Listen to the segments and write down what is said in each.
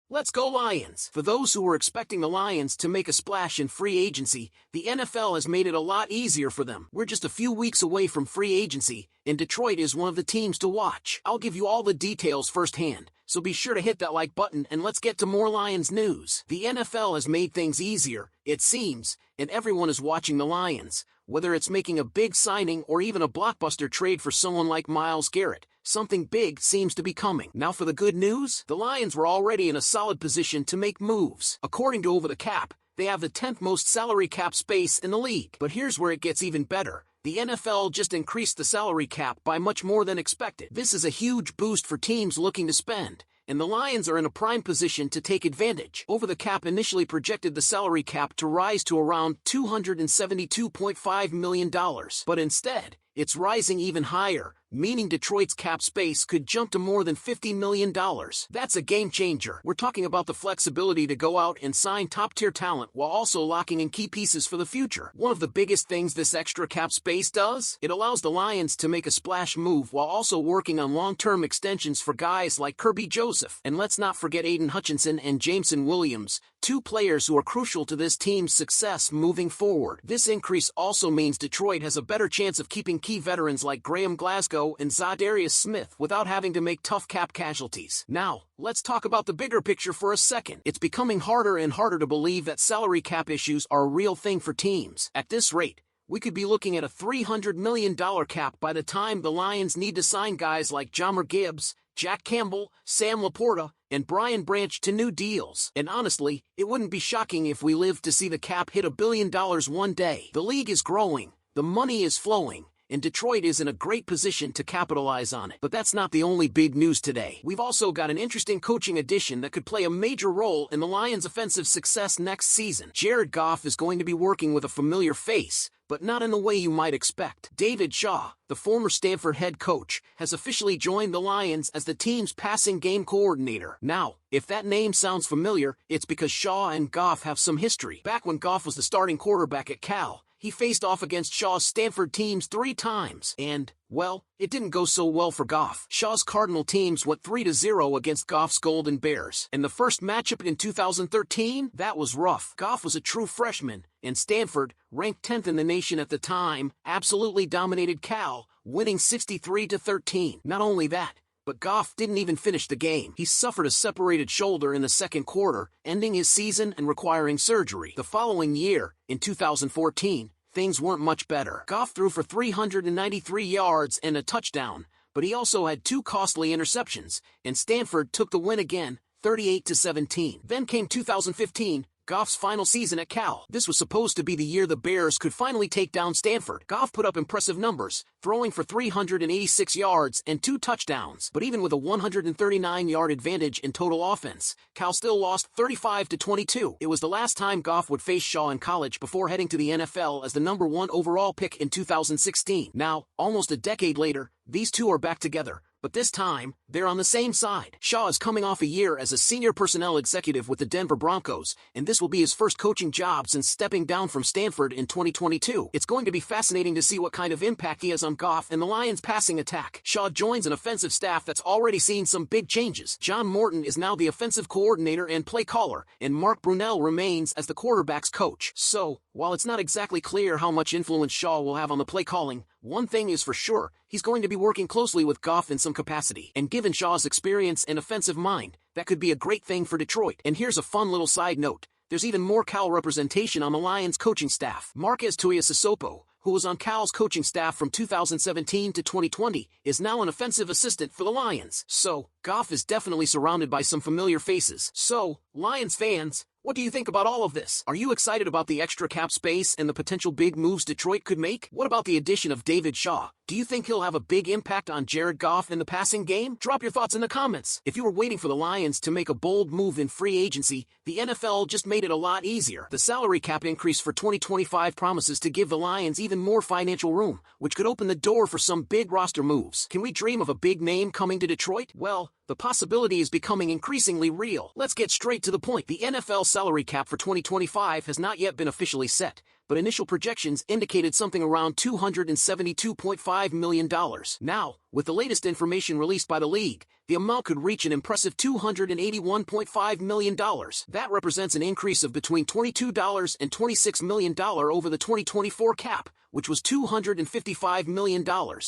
Let's go Lions! For those who were expecting the Lions to make a splash in free agency, the NFL has made it a lot easier for them. We're just a few weeks away from free agency, and Detroit is one of the teams to watch. I'll give you all the details firsthand, so be sure to hit that like button and let's get to more Lions news. The NFL has made things easier, it seems, and everyone is watching the Lions. Whether it's making a big signing or even a blockbuster trade for someone like Myles Garrett, something big seems to be coming. Now for the good news, the Lions were already in a solid position to make moves. According to Over the Cap, they have the 10th most salary cap space in the league. But here's where it gets even better. The NFL just increased the salary cap by much more than expected. This is a huge boost for teams looking to spend, and the Lions are in a prime position to take advantage. Over the Cap initially projected the salary cap to rise to around $272.5 million, but instead, it's rising even higher, meaning Detroit's cap space could jump to more than $50 million. That's a game changer. We're talking about the flexibility to go out and sign top-tier talent while also locking in key pieces for the future. One of the biggest things this extra cap space does, it allows the Lions to make a splash move while also working on long-term extensions for guys like Kirby Joseph. And let's not forget Aiden Hutchinson and Jameson Williams, two players who are crucial to this team's success moving forward. This increase also means Detroit has a better chance of keeping key veterans like Graham Glasgow and Zadarius Smith without having to make tough cap casualties. Now, let's talk about the bigger picture for a second. It's becoming harder and harder to believe that salary cap issues are a real thing for teams. At this rate, we could be looking at a $300 million cap by the time the Lions need to sign guys like Jahmyr Gibbs, Jack Campbell, Sam Laporta, and Brian Branch to new deals. And honestly, it wouldn't be shocking if we lived to see the cap hit $1 billion one day. The league is growing, the money is flowing, and Detroit is in a great position to capitalize on it. But that's not the only big news today. We've also got an interesting coaching addition that could play a major role in the Lions' offensive success next season. Jared Goff is going to be working with a familiar face, but not in the way you might expect. David Shaw, the former Stanford head coach, has officially joined the Lions as the team's passing game coordinator. Now, if that name sounds familiar, it's because Shaw and Goff have some history. Back when Goff was the starting quarterback at Cal, he faced off against Shaw's Stanford teams 3 times, and, well, it didn't go so well for Goff. Shaw's Cardinal teams went 3-0 against Goff's Golden Bears, and the first matchup in 2013, that was rough. Goff was a true freshman, and Stanford, ranked 10th in the nation at the time, absolutely dominated Cal, winning 63-13. Not only that, but Goff didn't even finish the game. He suffered a separated shoulder in the second quarter, ending his season and requiring surgery. The following year, in 2014, things weren't much better. Goff threw for 393 yards and a touchdown, but he also had 2 costly interceptions, and Stanford took the win again, 38-17. Then came 2015, Goff's final season at Cal. This was supposed to be the year the Bears could finally take down Stanford. Goff put up impressive numbers, throwing for 386 yards and 2 touchdowns. But even with a 139-yard advantage in total offense, Cal still lost 35-22. It was the last time Goff would face Shaw in college before heading to the NFL as the #1 overall pick in 2016. Now, almost a decade later, these two are back together. But this time, they're on the same side. Shaw is coming off a year as a senior personnel executive with the Denver Broncos, and this will be his first coaching job since stepping down from Stanford in 2022. It's going to be fascinating to see what kind of impact he has on Goff and the Lions' passing attack. Shaw joins an offensive staff that's already seen some big changes. John Morton is now the offensive coordinator and play caller, and Mark Brunell remains as the quarterback's coach. So, while it's not exactly clear how much influence Shaw will have on the play calling, one thing is for sure, he's going to be working closely with Goff in some capacity. And given Shaw's experience and offensive mind, that could be a great thing for Detroit. And here's a fun little side note. There's even more Cal representation on the Lions coaching staff. Marquez Tuiasosopo, who was on Cal's coaching staff from 2017 to 2020, is now an offensive assistant for the Lions. So, Goff is definitely surrounded by some familiar faces. So, Lions fans, what do you think about all of this? Are you excited about the extra cap space and the potential big moves Detroit could make? What about the addition of David Shaw? Do you think he'll have a big impact on Jared Goff in the passing game? Drop your thoughts in the comments. If you were waiting for the Lions to make a bold move in free agency, the NFL just made it a lot easier. The salary cap increase for 2025 promises to give the Lions even more financial room, which could open the door for some big roster moves. Can we dream of a big name coming to Detroit? Well, the possibility is becoming increasingly real. Let's get straight to the point. The NFL salary cap for 2025 has not yet been officially set, but initial projections indicated something around $272.5 million. Now, with the latest information released by the league, the amount could reach an impressive $281.5 million. That represents an increase of between $22 and $26 million over the 2024 cap, which was $255 million.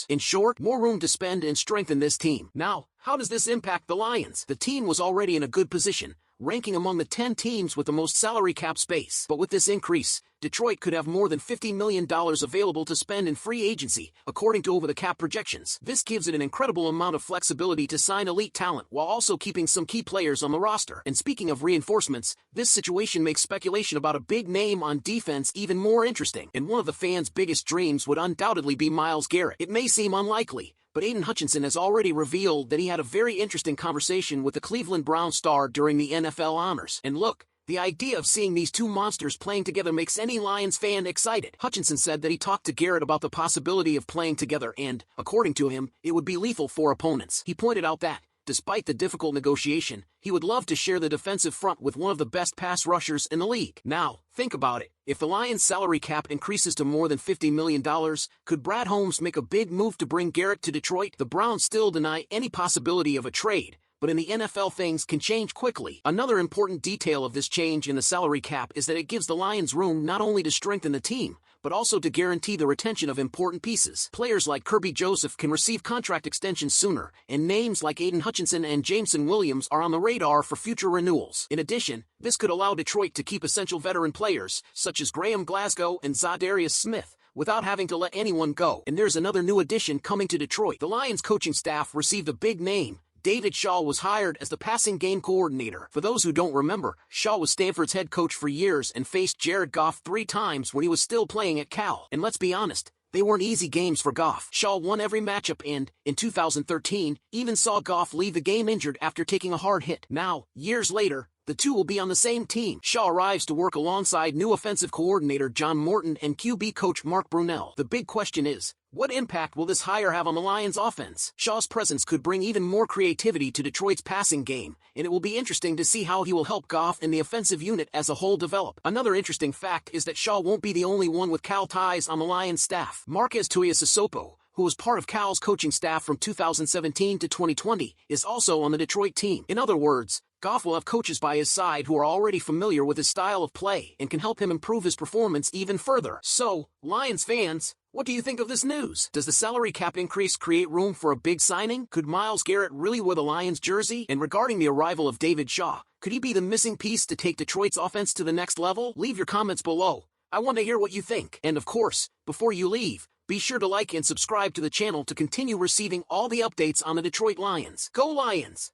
In short, more room to spend and strengthen this team. Now, how does this impact the Lions? The team was already in a good position, ranking among the 10 teams with the most salary cap space. But with this increase, Detroit could have more than $50 million available to spend in free agency, according to over-the-cap projections. This gives it an incredible amount of flexibility to sign elite talent while also keeping some key players on the roster. And speaking of reinforcements, this situation makes speculation about a big name on defense even more interesting. And one of the fans' biggest dreams would undoubtedly be Myles Garrett. It may seem unlikely, but Aiden Hutchinson has already revealed that he had a very interesting conversation with the Cleveland Browns star during the NFL honors. And look, the idea of seeing these two monsters playing together makes any Lions fan excited. Hutchinson said that he talked to Garrett about the possibility of playing together and, according to him, it would be lethal for opponents. He pointed out that, despite the difficult negotiation, he would love to share the defensive front with one of the best pass rushers in the league. Now, think about it. If the Lions' salary cap increases to more than $50 million, could Brad Holmes make a big move to bring Garrett to Detroit? The Browns still deny any possibility of a trade, but in the NFL things can change quickly. Another important detail of this change in the salary cap is that it gives the Lions room not only to strengthen the team, but also to guarantee the retention of important pieces. Players like Kirby Joseph can receive contract extensions sooner, and names like Aiden Hutchinson and Jameson Williams are on the radar for future renewals. In addition, this could allow Detroit to keep essential veteran players, such as Graham Glasgow and Zadarius Smith, without having to let anyone go. And there's another new addition coming to Detroit. The Lions coaching staff received a big name. David Shaw was hired as the passing game coordinator. For those who don't remember, Shaw was Stanford's head coach for years and faced Jared Goff 3 times when he was still playing at Cal. And let's be honest, they weren't easy games for Goff. Shaw won every matchup and, in 2013, even saw Goff leave the game injured after taking a hard hit. Now, years later, the two will be on the same team. Shaw arrives to work alongside new offensive coordinator John Morton and QB coach Mark Brunell. The big question is, what impact will this hire have on the Lions' offense? Shaw's presence could bring even more creativity to Detroit's passing game, and it will be interesting to see how he will help Goff and the offensive unit as a whole develop. Another interesting fact is that Shaw won't be the only one with Cal ties on the Lions' staff. Marquez Tuiasosopo, who was part of Cal's coaching staff from 2017 to 2020, is also on the Detroit team. In other words, Goff will have coaches by his side who are already familiar with his style of play and can help him improve his performance even further. So, Lions fans, what do you think of this news? Does the salary cap increase create room for a big signing? Could Myles Garrett really wear the Lions jersey? And regarding the arrival of David Shaw, could he be the missing piece to take Detroit's offense to the next level? Leave your comments below. I want to hear what you think. And of course, before you leave, be sure to like and subscribe to the channel to continue receiving all the updates on the Detroit Lions. Go Lions!